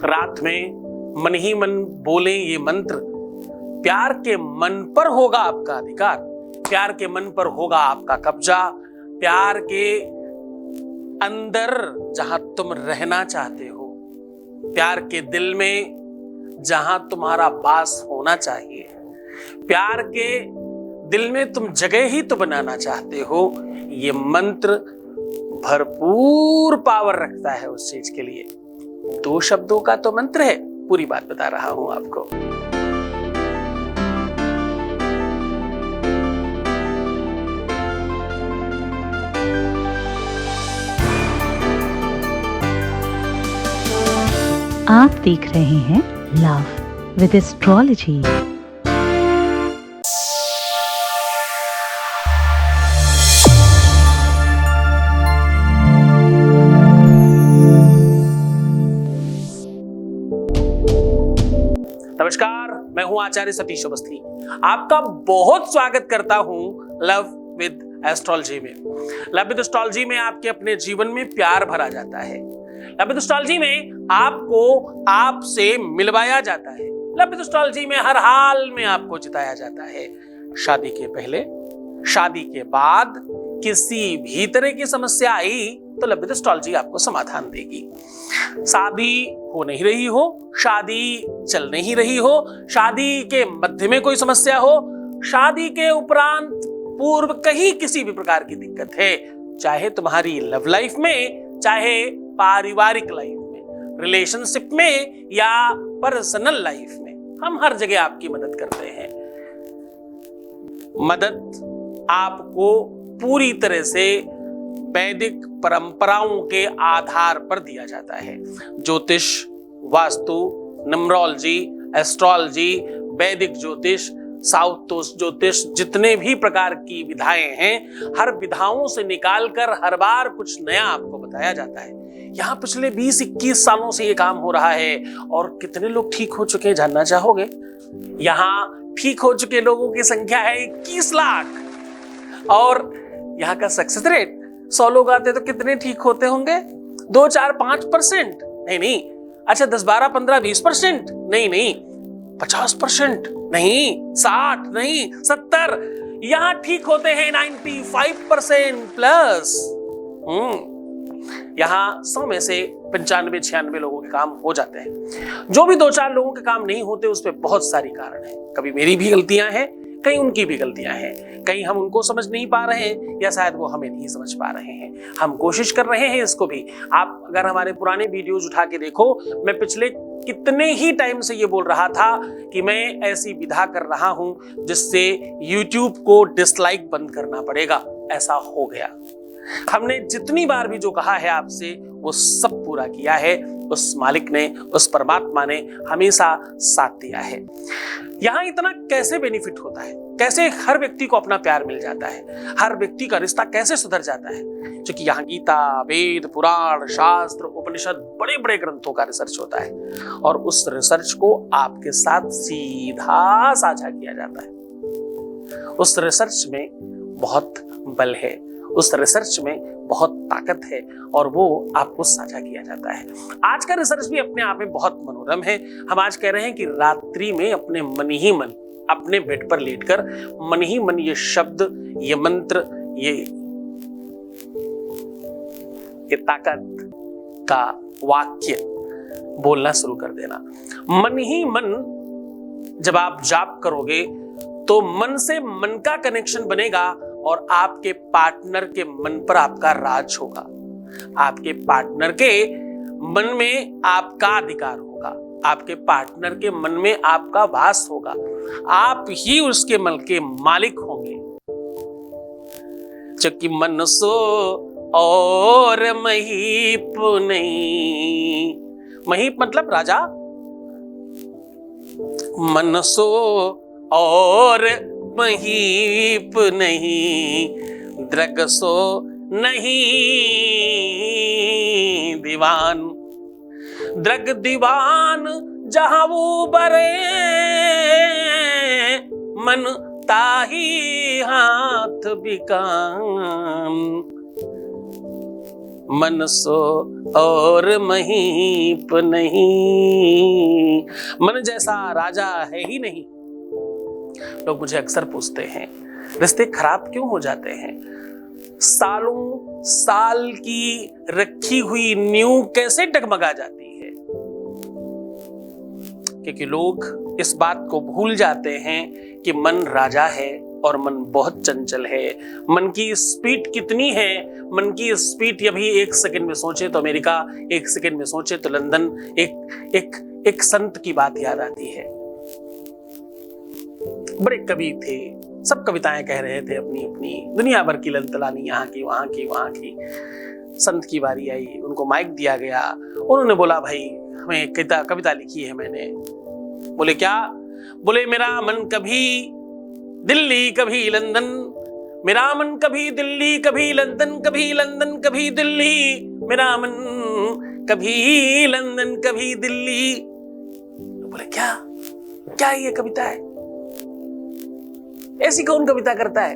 रात में मन ही मन बोले ये मंत्र, प्यार के मन पर होगा आपका अधिकार, प्यार के मन पर होगा आपका कब्जा, प्यार के अंदर जहां तुम रहना चाहते हो, प्यार के दिल में जहां तुम्हारा वास होना चाहिए, प्यार के दिल में तुम जगह ही तो बनाना चाहते हो। ये मंत्र भरपूर पावर रखता है उस चीज के लिए। 2 शब्दों का तो मंत्र है, पूरी बात बता रहा हूं आपको। आप देख रहे हैं लव विद एस्ट्रोलॉजी। नमस्कार, मैं हूं आचार्य सतीश अवस्थी। आपका बहुत स्वागत करता हूं लव विद एस्ट्रोलॉजी में। लव विद एस्ट्रोलॉजी में आपके अपने जीवन में प्यार भरा जाता है। लव विद एस्ट्रोलॉजी में आपको आपसे मिलवाया जाता है। लव विद एस्ट्रोलॉजी में हर हाल में आपको जिताया जाता है। शादी के पहले, शादी के बाद किसी भी तरह की समस्या आई तो लव विद एस्ट्रोलॉजी आपको समाधान देगी। शादी हो नहीं रही हो, शादी चल नहीं रही हो, शादी के मध्य में कोई समस्या हो, शादी के उपरांत पूर्व कहीं किसी भी प्रकार की दिक्कत है, चाहे तुम्हारी लव लाइफ में, चाहे पारिवारिक लाइफ में, रिलेशनशिप में या पर्सनल लाइफ में, हम हर जगह आपकी मदद करते हैं। मदद आपको पूरी तरह से वैदिक परंपराओं के आधार पर दिया जाता है। ज्योतिष, वास्तु, न्यूमरोलॉजी, एस्ट्रोलॉजी, वैदिक ज्योतिष, साउथ ज्योतिष, जितने भी प्रकार की विधाएं हैं, हर विधाओं से निकालकर हर बार कुछ नया आपको बताया जाता है। यहाँ पिछले 20-21 सालों से ये काम हो रहा है और कितने लोग ठीक हो चुके हैं जानना चाहोगे? यहाँ ठीक हो चुके लोगों की संख्या है 21 लाख और यहाँ का सक्सेस रेट 100 लोग आते तो कितने ठीक होते होंगे? 2, 4, 5%? नहीं। अच्छा 10, 12, 15, 20%? नहीं। 50%? नहीं। 60? नहीं। 70? यहाँ ठीक होते हैं 95% प्लस। यहाँ 100 में से 95-96 लोगों के काम हो जाते हैं। जो भी 2-4 लोगों के काम नहीं होते उस पर बहुत सारी कारण है। कभी मेरी भी गलतियां हैं, कहीं उनकी भी गलतियां हैं, कहीं हम उनको समझ नहीं पा रहे हैं या शायद वो हमें नहीं समझ पा रहे हैं। हम कोशिश कर रहे हैं इसको भी। आप अगर हमारे पुराने वीडियोज उठा के देखो, मैं पिछले कितने ही टाइम से ये बोल रहा था कि मैं ऐसी विधा कर रहा हूं जिससे YouTube को डिसलाइक बंद करना पड़ेगा। ऐसा हो गया। हमने जितनी बार भी जो कहा है आपसे वो सब पूरा किया है। उस मालिक ने, उस परमात्मा ने हमेशा साथ दिया है। यहाँ इतना कैसे बेनिफिट होता है, कैसे हर व्यक्ति को अपना प्यार मिल जाता है, हर व्यक्ति का रिश्ता कैसे सुधर जाता है, क्योंकि यहाँ गीता, वेद, पुराण, शास्त्र, उपनिषद, बड़े बड़े ग्रंथों का रिसर्च होता है और उस रिसर्च को आपके साथ सीधा साझा किया जाता है। उस रिसर्च में बहुत बल है, उस रिसर्च में बहुत ताकत है और वो आपको साझा किया जाता है। आज का रिसर्च भी अपने आप में बहुत मनोरम है। हम आज कह रहे हैं कि रात्रि में अपने मन ही मन, अपने बेड पर लेटकर मन ही मन ये शब्द, ये मंत्र, ये ताकत का वाक्य बोलना शुरू कर देना। मन ही मन जब आप जाप करोगे तो मन से मन का कनेक्शन बनेगा और आपके पार्टनर के मन पर आपका राज होगा। आपके पार्टनर के मन में आपका अधिकार होगा, आपके पार्टनर के मन में आपका वास होगा, आप ही उसके मन के मालिक होंगे। क्योंकि मन सो और महीप नहीं। महीप मतलब राजा। मन सो और महीप नहीं, द्रग सो नहीं दीवान। द्रग दीवान जहां वो बरे, मन ताही हाथ बिकाम। मन सो और महीप नहीं, मन जैसा राजा है ही नहीं। लोग मुझे अक्सर पूछते हैं रिश्ते खराब क्यों हो जाते हैं, सालों साल की रखी हुई नींव कैसे डगमगा जाती है। क्योंकि लोग इस बात को भूल जाते हैं कि मन राजा है और मन बहुत चंचल है। मन की स्पीड कितनी है, मन की स्पीड अभी 1 सेकंड में सोचे तो अमेरिका, 1 सेकंड में सोचे तो लंदन। एक संत की बात याद आती है। बड़े कवि थे, सब कविताएं कह रहे थे अपनी अपनी, दुनिया भर की लंतलानी, यहाँ की वहां की वहां की। संत की बारी आई, उनको माइक दिया गया। उन्होंने बोला भाई हमें कविता लिखी है मैंने। बोले क्या? बोले मेरा मन कभी दिल्ली कभी लंदन, मेरा मन कभी दिल्ली कभी लंदन, कभी लंदन कभी दिल्ली, मेरा मन कभी लंदन कभी दिल्ली। बोले क्या क्या ये कविता है? ऐसी कौन कविता करता है?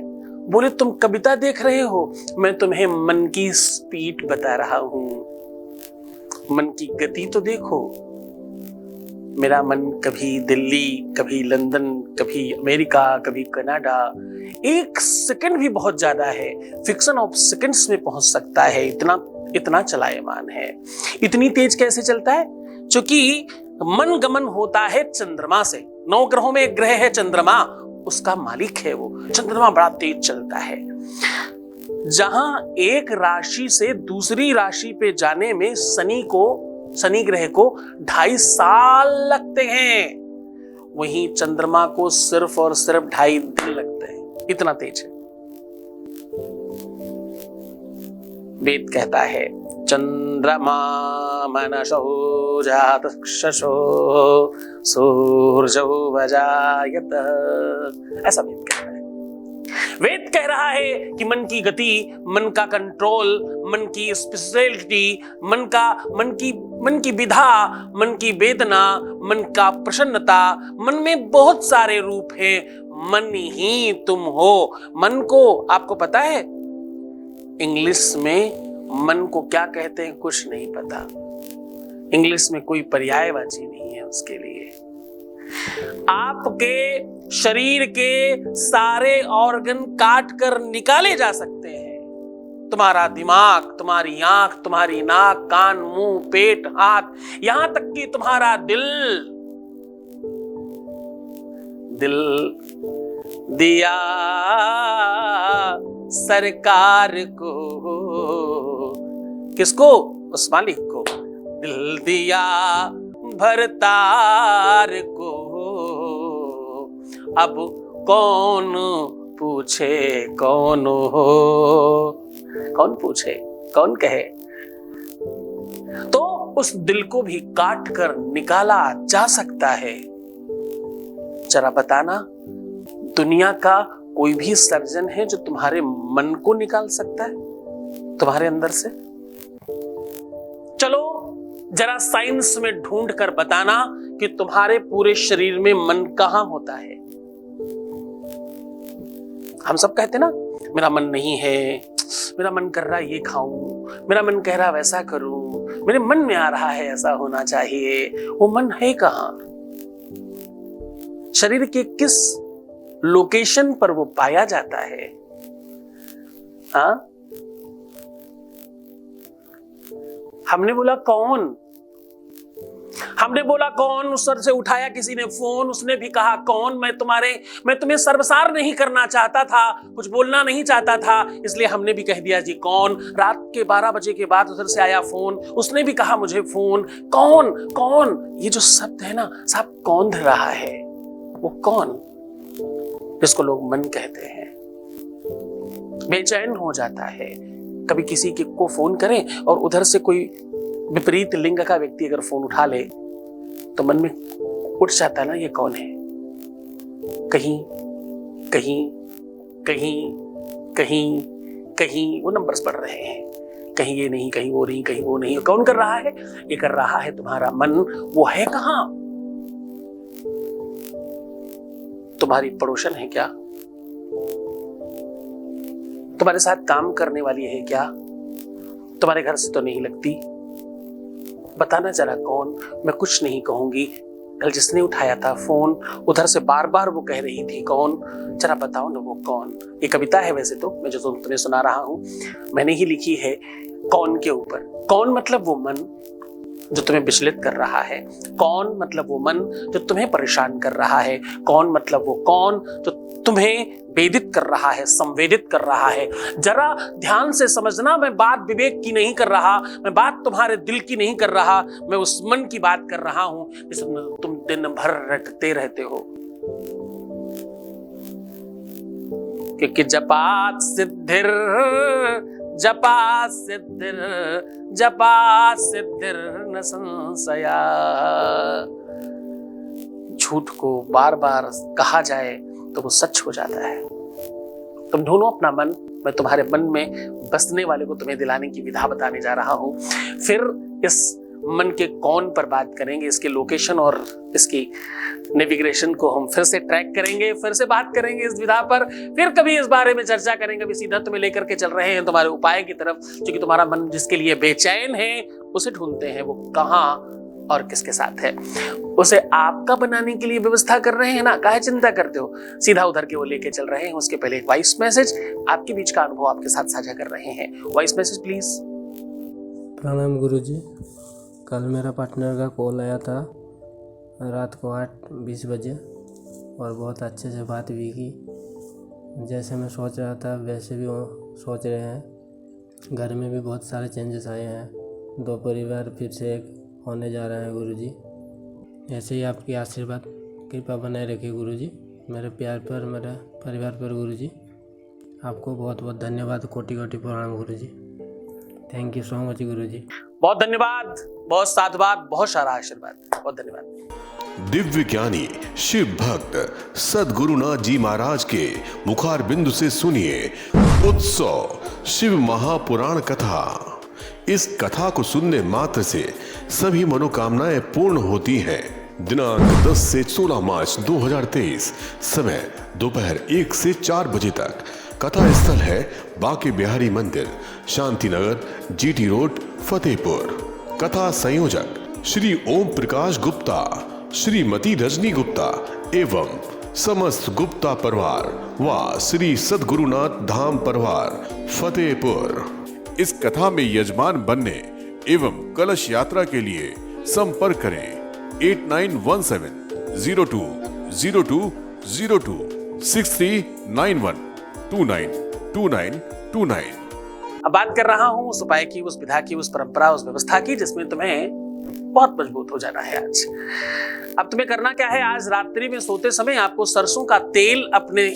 बोले तुम कविता देख रहे हो, मैं तुम्हें मन की स्पीड बता रहा हूं। मन की गति तो देखो। मेरा मन कभी दिल्ली कभी लंदन कभी अमेरिका कभी कनाडा, 1 सेकंड भी बहुत ज्यादा है, फ्रिक्शन ऑफ सेकंड्स में पहुंच सकता है। इतना चलायमान है। इतनी तेज कैसे चलता है? क्योंकि मन गमन होता है चंद्रमा से। 9 ग्रहों में एक ग्रह है चंद्रमा, उसका मालिक है वो। चंद्रमा बड़ा तेज चलता है। जहां एक राशि से दूसरी राशि पे जाने में शनि ग्रह को 2.5 साल लगते हैं, वहीं चंद्रमा को सिर्फ और सिर्फ 2.5 दिन लगते हैं। इतना तेज है। वेद कहता है चंद्रमा मनसो जातशशो सूर्यो वजायत, ऐसा वेद कहता है। वेद कह रहा है कि मन की गति, मन का कंट्रोल, मन की स्पेशलिटी, मन की विधा, मन की वेदना, मन का प्रसन्नता, मन में बहुत सारे रूप हैं। मन ही तुम हो। मन को आपको पता है इंग्लिश में मन को क्या कहते हैं? कुछ नहीं पता। इंग्लिश में कोई पर्यायवाची नहीं है उसके लिए। आपके शरीर के सारे ऑर्गन काट कर निकाले जा सकते हैं। तुम्हारा दिमाग, तुम्हारी आंख, तुम्हारी नाक, कान, मुंह, पेट, हाथ, यहां तक कि तुम्हारा दिल दिया सरकार को। किसको? उस मालिक को। दिल दिया भरतार को। अब कौन पूछे कौन हो, कौन पूछे कौन कहे। तो उस दिल को भी काट कर निकाला जा सकता है। जरा बताना, दुनिया का कोई भी सर्जन है जो तुम्हारे मन को निकाल सकता है तुम्हारे अंदर से? चलो जरा साइंस में ढूंढ कर बताना कि तुम्हारे पूरे शरीर में मन कहां होता है। हम सब कहते ना मेरा मन नहीं है, मेरा मन कर रहा है ये खाऊं, मेरा मन कह रहा वैसा करूं, मेरे मन में आ रहा है ऐसा होना चाहिए। वो मन है कहां? शरीर के किस लोकेशन पर वो पाया जाता है? हाँ, हमने बोला कौन, हमने बोला कौन, उस सर से उठाया किसी ने फोन, उसने भी कहा कौन। मैं तुम्हें सर्वसार नहीं करना चाहता था, कुछ बोलना नहीं चाहता था, इसलिए हमने भी कह दिया जी कौन। रात के 12 बजे के बाद उधर से आया फोन, उसने भी कहा मुझे फोन। कौन कौन, ये जो शब्द है ना, सब कौन धर रहा है? वो कौन जिसको लोग मन कहते हैं। बेचैन हो जाता है कभी किसी को फोन करें और उधर से कोई विपरीत लिंग का व्यक्ति अगर फोन उठा ले तो मन में उठ जाता है ना, ये कौन है। कहीं कहीं कहीं कहीं कहीं वो नंबर्स बढ़ रहे हैं, कहीं ये नहीं, कहीं वो नहीं, कहीं वो नहीं। कौन कर रहा है? ये कर रहा है तुम्हारा मन। वो है कहां? तुम्हारी पड़ोसन है क्या? तुम्हारे साथ काम करने वाली है क्या? तुम्हारे घर से तो नहीं लगती, बताना जरा कौन। मैं कुछ नहीं कहूंगी, कल जिसने उठाया था फोन उधर से बार बार वो कह रही थी कौन, जरा बताओ ना वो कौन। ये कविता है वैसे तो, मैं जो तुम्हें सुना रहा हूं मैंने ही लिखी है कौन के ऊपर। कौन मतलब वो मन जो तुम्हें विचलित कर रहा है, कौन मतलब वो मन जो तुम्हें परेशान कर रहा है, कौन मतलब वो कौन जो तुम्हें वेदित कर रहा है, संवेदित कर रहा है। जरा ध्यान से समझना, मैं बात विवेक की नहीं कर रहा, मैं बात तुम्हारे दिल की नहीं कर रहा, मैं उस मन की बात कर रहा हूं जिसमें तुम दिन भर रटते रहते हो। क्योंकि जपात सिद्धिर जपा सिद्धिर न संशया। झूठ को बार बार कहा जाए तो वो सच हो जाता है। तुम ढूंढो अपना मन, मैं तुम्हारे मन में बसने वाले को तुम्हें दिलाने की विधा बताने जा रहा हूं। फिर इस मन के कौन पर बात करेंगे, इसके लोकेशन और इसकी नेविगेशन को हम फिर से ट्रैक करेंगे, फिर से बात करेंगे इस विधा पर, फिर कभी इस बारे में चर्चा करेंगे। अभी सीधा तुम्हें लेकर के चल रहे हैं तुम्हारे उपाय की तरफ, क्योंकि तुम्हारा मन जिसके लिए बेचैन है उसे ढूंढते हैं, वो कहाँ और किसके साथ है, उसे आपका बनाने के लिए व्यवस्था कर रहे हैं ना, काहे चिंता करते हो। सीधा उधर के वो लेके चल रहे हैं। उसके पहले एक वॉइस मैसेज आपके बीच का अनुभव आपके साथ साझा कर रहे हैं। Voice message please. प्रणाम गुरुजी, कल मेरा पार्टनर का कॉल आया था रात को 8:20 बजे और बहुत अच्छे से बात भी की। जैसे मैं सोच रहा था वैसे भी वो सोच रहे हैं। घर में भी बहुत सारे चेंजेस आए हैं, 2 परिवार फिर से एक होने जा रहे हैं गुरुजी। ऐसे ही आपकी आशीर्वाद कृपा बनाए रखिए गुरुजी, मेरे प्यार पर, मेरे परिवार पर गुरुजी। आपको बहुत बहुत धन्यवाद, कोटि कोटि प्रणाम गुरुजी। थैंक यू सो मच गुरुजी। बहुत धन्यवाद, बहुत साधुवाद, बहुत सारा आशीर्वाद, बहुत धन्यवाद। दिव्य ज्ञानी शिव भक्त सद्गुरुनाथ जी महाराज के मुखार बिंदु से सुनिए उत्सव शिव महापुराण कथा। इस कथा को सुनने मात्र से सभी मनोकामनाएं पूर्ण होती हैं। दिनांक 10 से 16 मार्च 2023, समय दोपहर 1 से 4 बजे तक। कथा स्थल है बाके बिहारी मंदिर, शांति नगर, जीटी रोड, फतेहपुर। कथा संयोजक श्री ओम प्रकाश गुप्ता, श्रीमती रजनी गुप्ता एवं समस्त गुप्ता परिवार व श्री सद्गुरुनाथ धाम परिवार फतेहपुर। इस कथा में यजमान बनने एवं कलश यात्रा के लिए संपर्क करें 8917020202 6391292929। अब बात कर रहा हूं उस उपाय की, उस विधा की, उस परंपरा, उस व्यवस्था की जिसमें तुम्हें बहुत मजबूत हो जाना है आज। अब तुम्हें करना क्या है, आज रात्रि में सोते समय आपको सरसों का तेल अपने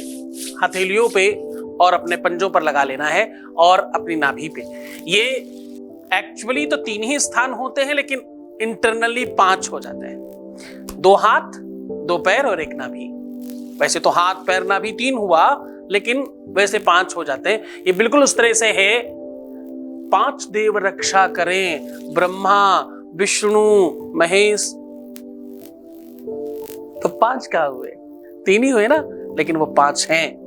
हथेलियों पे और अपने पंजों पर लगा लेना है और अपनी नाभि पे। ये एक्चुअली तो 3 ही स्थान होते हैं लेकिन इंटरनली 5 हो जाते हैं। 2 हाथ, 2 पैर और 1 नाभि। वैसे तो हाथ पैर नाभि 3 हुआ लेकिन वैसे 5 हो जाते हैं। ये बिल्कुल उस तरह से है, 5 देव रक्षा करें, ब्रह्मा विष्णु महेश, तो 5 का हुए, 3 ही हुए ना, लेकिन वो 5 हैं।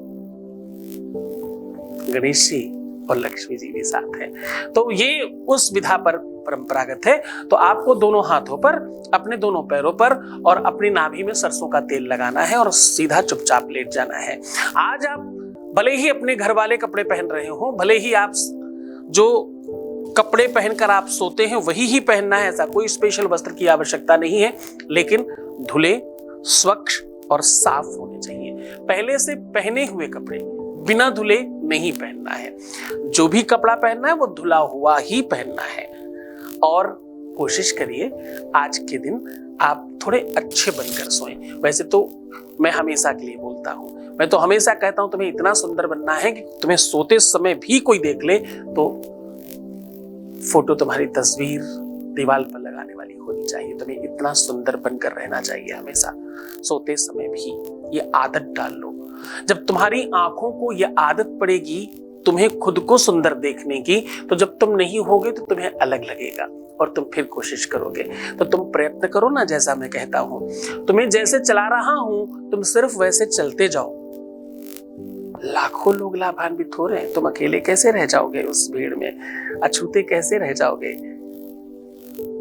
गणेश जी और लक्ष्मी जी भी साथ हैं। तो ये उस विधा पर परंपरागत है। तो आपको दोनों हाथों पर, अपने दोनों पैरों पर और अपनी नाभि में सरसों का तेल लगाना है और सीधा चुपचाप लेट जाना है। आज आप भले ही अपने घर वाले कपड़े पहन रहे हो, भले ही आप जो कपड़े पहनकर आप सोते हैं वही ही पहनना है, ऐसा कोई स्पेशल वस्त्र की आवश्यकता नहीं है, लेकिन धुले, स्वच्छ और साफ होने चाहिए। पहले से पहने हुए कपड़े बिना धुले नहीं पहनना है। जो भी कपड़ा पहनना है वो धुला हुआ ही पहनना है। और कोशिश करिए आज के दिन आप थोड़े अच्छे बनकर सोएं। वैसे तो मैं हमेशा के लिए बोलता हूं, मैं तो हमेशा कहता हूं तुम्हें इतना सुंदर बनना है कि तुम्हें सोते समय भी कोई देख ले तो फोटो, तुम्हारी तस्वीर दीवार पर लगाने वाली होनी चाहिए। तुम्हें इतना सुंदर बनकर रहना चाहिए हमेशा, सोते समय भी। ये आदत डाल लो। जब तुम्हारी आंखों को यह आदत पड़ेगी तुम्हें खुद को सुंदर देखने की, तो जब तुम नहीं होगे तो तुम्हें अलग लगेगा और तुम फिर कोशिश करोगे। तो तुम प्रयत्न करो ना, जैसा मैं कहता हूं, तुम्हें जैसे चला रहा हूं तुम सिर्फ वैसे चलते जाओ। लाखों लोग लाभान्वित हो रहे हैं, तुम अकेले कैसे रह जाओगे उस भीड़ में, अछूते कैसे रह जाओगे।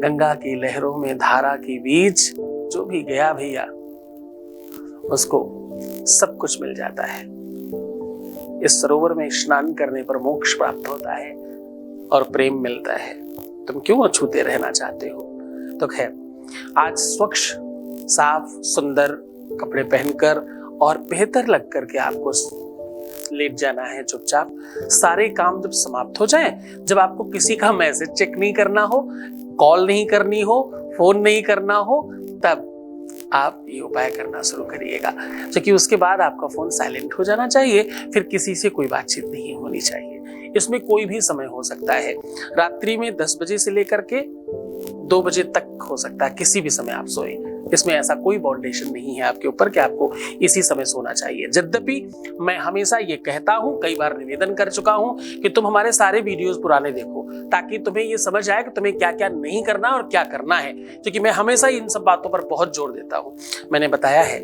गंगा की लहरों में धारा की बीच जो भी गया भैया उसको सब कुछ मिल जाता है। इस सरोवर में स्नान करने पर मोक्ष प्राप्त होता है और प्रेम मिलता है। तुम क्यों अछूते रहना चाहते हो। तो खैर, आज स्वच्छ साफ सुंदर कपड़े पहनकर और बेहतर लग करके आपको लेट जाना है चुपचाप। सारे काम जब समाप्त हो जाएं, जब आपको किसी का मैसेज चेक नहीं करना हो, कॉल नहीं करनी हो, फोन नहीं करना हो, तब आप ये उपाय करना शुरू करिएगा। क्योंकि उसके बाद आपका फोन साइलेंट हो जाना चाहिए, फिर किसी से कोई बातचीत नहीं होनी चाहिए। इसमें कोई भी समय हो सकता है, रात्रि में 10 बजे से लेकर के 2 बजे तक हो सकता है, किसी भी समय आप सोए। इसमें ऐसा कोई बाउंडेशन नहीं है आपके ऊपर कि आपको इसी समय सोना चाहिए। यद्यपि मैं हमेशा ये कहता हूं, कई बार निवेदन कर चुका हूं कि तुम हमारे सारे वीडियोस पुराने देखो, ताकि तुम्हें ये समझ आए कि तुम्हें क्या क्या नहीं करना और क्या करना है। क्योंकि मैं हमेशा इन सब बातों पर बहुत जोर देता हूं। मैंने बताया है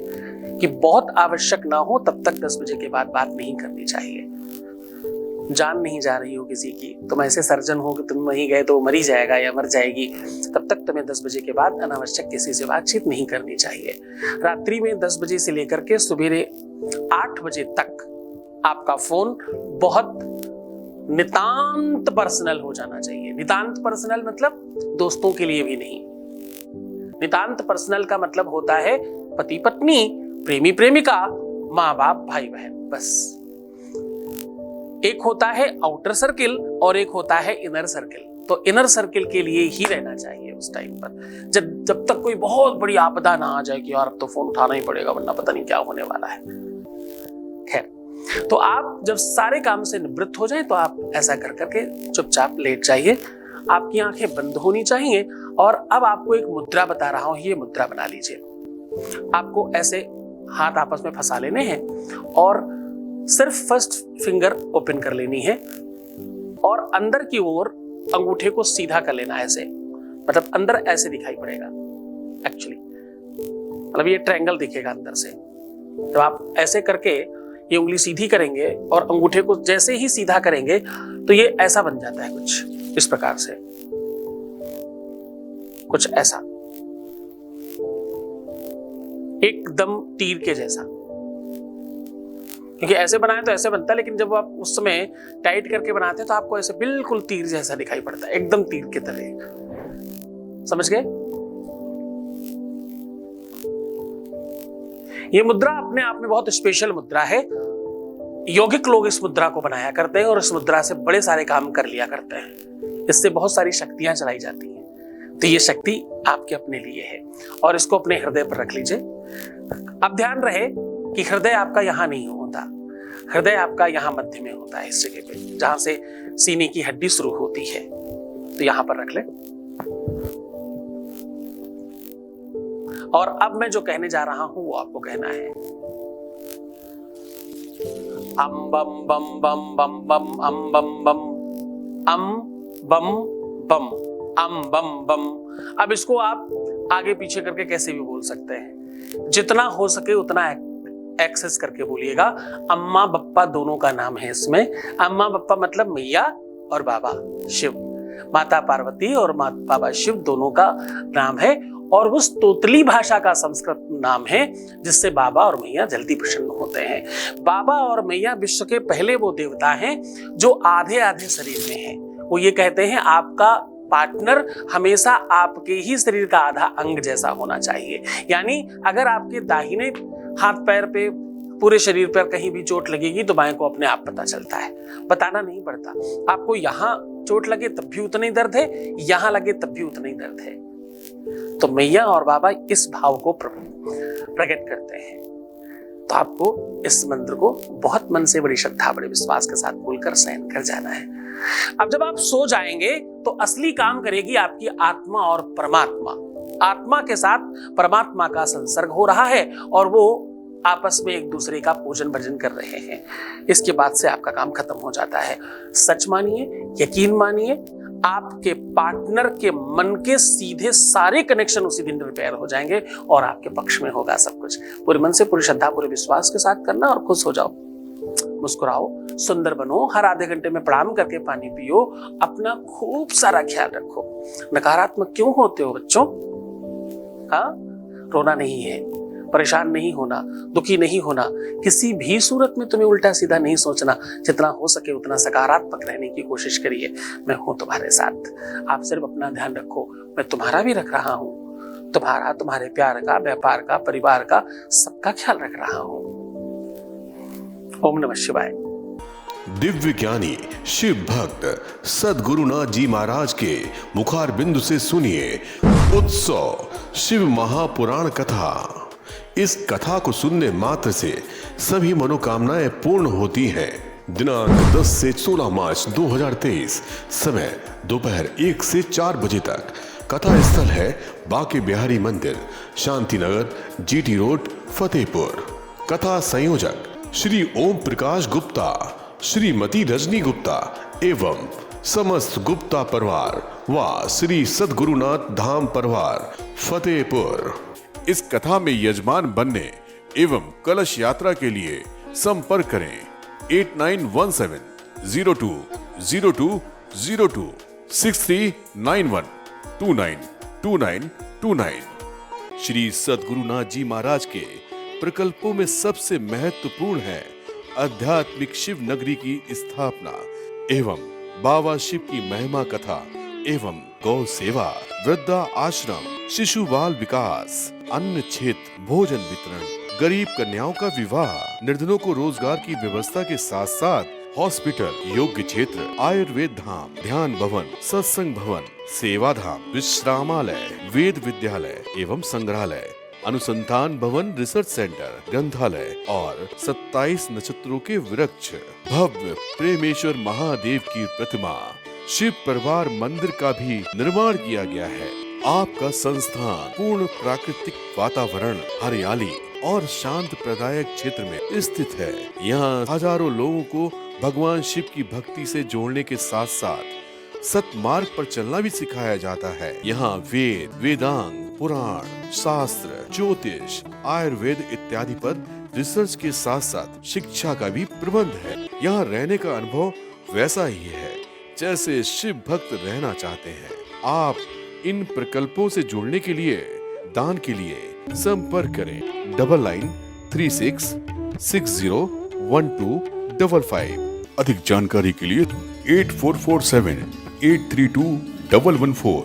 कि बहुत आवश्यक ना हो तब तक 10 बजे के बाद बात नहीं करनी चाहिए। जान नहीं जा रही हो किसी की, तुम ऐसे सर्जन हो कि तुम वहीं गए तो वो मरी जाएगा या मर जाएगी, तब तक तुम्हें 10 बजे के बाद अनावश्यक किसी से बातचीत नहीं करनी चाहिए। रात्रि में 10 बजे से लेकर के सुबेरे 8 बजे तक आपका फोन बहुत नितांत पर्सनल हो जाना चाहिए। नितांत पर्सनल मतलब दोस्तों के लिए भी नहीं। नितांत पर्सनल का मतलब होता है पति पत्नी, प्रेमी प्रेमिका, माँ बाप, भाई बहन, बस। एक होता है आउटर सर्किल और एक होता है इनर सर्किल। तो इनर सर्किल के लिए ही रहना चाहिए उस टाइम पर, जब तक कोई बहुत बड़ी आपदा ना आ जाए कि यार अब तो फोन उठाना ही पड़ेगा वरना पता नहीं क्या होने वाला है। खैर, तो आप जब सारे काम से निवृत्त हो जाएं तो आप ऐसा कर करके चुपचाप लेट जाइए। आपकी आंखें बंद होनी चाहिए और अब आपको एक मुद्रा बता रहा हूं, ये मुद्रा बना लीजिए। आपको ऐसे हाथ आपस में फंसा लेने हैं और सिर्फ फर्स्ट फिंगर ओपन कर लेनी है और अंदर की ओर अंगूठे को सीधा कर लेना है ऐसे, मतलब अंदर ऐसे दिखाई पड़ेगा एक्चुअली, मतलब ये ट्रायंगल दिखेगा अंदर से। जब आप ऐसे करके ये उंगली सीधी करेंगे और अंगूठे को जैसे ही सीधा करेंगे तो ये ऐसा बन जाता है, कुछ इस प्रकार से, कुछ ऐसा एकदम तीर के जैसा। क्योंकि ऐसे बनाए तो ऐसे बनता है, लेकिन जब आप उस समय टाइट करके बनाते हैं तो आपको ऐसे बिल्कुल तीर जैसा दिखाई पड़ता है, एकदम तीर की तरह। समझ गए? ये मुद्रा अपने आप में बहुत स्पेशल मुद्रा है। यौगिक लोग इस मुद्रा को बनाया करते हैं और इस मुद्रा से बड़े सारे काम कर लिया करते हैं। इससे बहुत सारी शक्तियां चलाई जाती हैं। तो ये शक्ति आपके अपने लिए है और इसको अपने हृदय पर रख लीजिए। अब ध्यान रहे कि हृदय आपका यहां नहीं होता, हृदय आपका यहां मध्य में होता है, इस जगह पे जहां से सीने की हड्डी शुरू होती है। तो यहां पर रख ले। और अब मैं जो कहने जा रहा हूं वो आपको कहना है। अम बम बम बम बम बम अम बम बम अम बम बम अम बम बम। अब इसको आप आगे पीछे करके कैसे भी बोल सकते हैं, जितना हो सके उतना एक्सेस करके बोलिएगा। अम्मा बप्पा दोनों का नाम है इसमें। अम्मा बप्पा मतलब मैया और बाबा शिव, माता पार्वती और बाबा शिव दोनों का नाम है और उस तोतली भाषा का संस्कृत नाम है जिससे बाबा और मैया जल्दी प्रसन्न होते हैं। बाबा और मैया विश्व के पहले वो देवता हैं जो आधे आधे शरीर में हैं। वो ये कहते हैं आपका पार्टनर हमेशा आपके ही शरीर का आधा अंग जैसा होना चाहिए। यानी अगर आपके दाहिने हाथ पैर पे पूरे शरीर पर कहीं भी चोट लगेगी तो बाएं को अपने आप पता चलता है, बताना नहीं पड़ता। आपको यहाँ चोट लगे तब भी उतना ही दर्द है, यहाँ लगे तब भी उतना ही दर्द है। तो मैया और बाबा इस भाव को प्रकट करते हैं। तो आपको इस मंत्र को बहुत मन से, बड़ी श्रद्धा, बड़े विश्वास के साथ बोलकर शयन कर जाना है। अब जब आप सो जाएंगे तो असली काम करेगी आपकी आत्मा और परमात्मा। आत्मा के साथ परमात्मा का संसर्ग हो रहा है और वो आपस में एक दूसरे का पूजन भजन कर रहे हैं। इसके बाद से आपका काम खत्म हो जाता है। सच मानिए, यकीन मानिए, आपके पार्टनर के मन के सीधे सारे कनेक्शन उसी दिन रिपेयर हो जाएंगे और आपके पक्ष में होगा सब कुछ। पूरे मन से, पूरी श्रद्धा, पूरे विश्वास के साथ करना और खुश हो जाओ। मुस्कुराओ, सुंदर बनो, हर आधे घंटे में प्रणाम करके पानी पियो, अपना खूब सारा ख्याल रखो। नकारात्मक क्यों होते हो बच्चों? हाँ, रोना नहीं है, परेशान नहीं होना, दुखी नहीं होना, किसी भी सूरत में तुम्हें उल्टा सीधा नहीं सोचना। जितना हो सके उतना सकारात्मक रहने की कोशिश करिए। मैं हूं तुम्हारे साथ, आप सिर्फ अपना ध्यान रखो, मैं तुम्हारा भी रख रहा हूं। तुम्हारा, तुम्हारे प्यार का, व्यापार का, परिवार का, सबका ख्याल रख रहा हूं। ओम नमः शिवाय। दिव्य ज्ञानी शिव भक्त सद्गुरुनाथ जी महाराज के मुखार बिंदु से सुनिए उत्सव शिव महापुराण कथा। इस कथा को सुनने मात्र से सभी मनोकामनाएं पूर्ण होती हैं। दिनांक 10 से 16 मार्च 2023, समय दोपहर 1 से 4 बजे तक। कथा स्थल है बाके बिहारी मंदिर, शांतिनगर, जीटी रोड, फतेहपुर। कथा संयोजक श्री ओम प्रकाश गुप्ता, श्रीमती रजनी गुप्ता एवं समस्त गुप्ता परिवार व श्री सद्गुरुनाथ धाम परिवार फतेहपुर। इस कथा में यजमान बनने एवं कलश यात्रा के लिए संपर्क करें 8917020202 6391292929। श्री सद्गुरुनाथ जी महाराज के प्रकल्पों में सबसे महत्वपूर्ण है आध्यात्मिक शिव नगरी की स्थापना एवं बाबा शिव की महिमा कथा एवं गौ सेवा, वृद्धा आश्रम, शिशु बाल विकास, अन्न क्षेत्र, भोजन वितरण, गरीब कन्याओं का विवाह, निर्धनों को रोजगार की व्यवस्था के साथ साथ हॉस्पिटल, योग्य क्षेत्र, आयुर्वेद धाम, ध्यान भवन, सत्संग भवन, सेवा धाम, विश्रामालय, वेद विद्यालय एवं संग्रहालय, अनुसंधान भवन, रिसर्च सेंटर, ग्रंथालय और 27 नक्षत्रों के वृक्ष, भव्य प्रेमेश्वर महादेव की प्रतिमा, शिव परिवार मंदिर का भी निर्माण किया गया है। आपका संस्थान पूर्ण प्राकृतिक वातावरण, हरियाली और शांत प्रदायक क्षेत्र में स्थित है। यहाँ हजारों लोगों को भगवान शिव की भक्ति से जोड़ने के साथ साथ सतमार्ग पर चलना भी सिखाया जाता है। यहाँ वेद, वेदांग, पुराण, शास्त्र, ज्योतिष, आयुर्वेद इत्यादि पर रिसर्च के साथ साथ शिक्षा का भी प्रबंध है। यहाँ रहने का अनुभव वैसा ही है जैसे शिव भक्त रहना चाहते हैं। आप इन प्रकल्पों से जुड़ने के लिए, दान के लिए संपर्क करें 9936601255। अधिक जानकारी के लिए 8447832114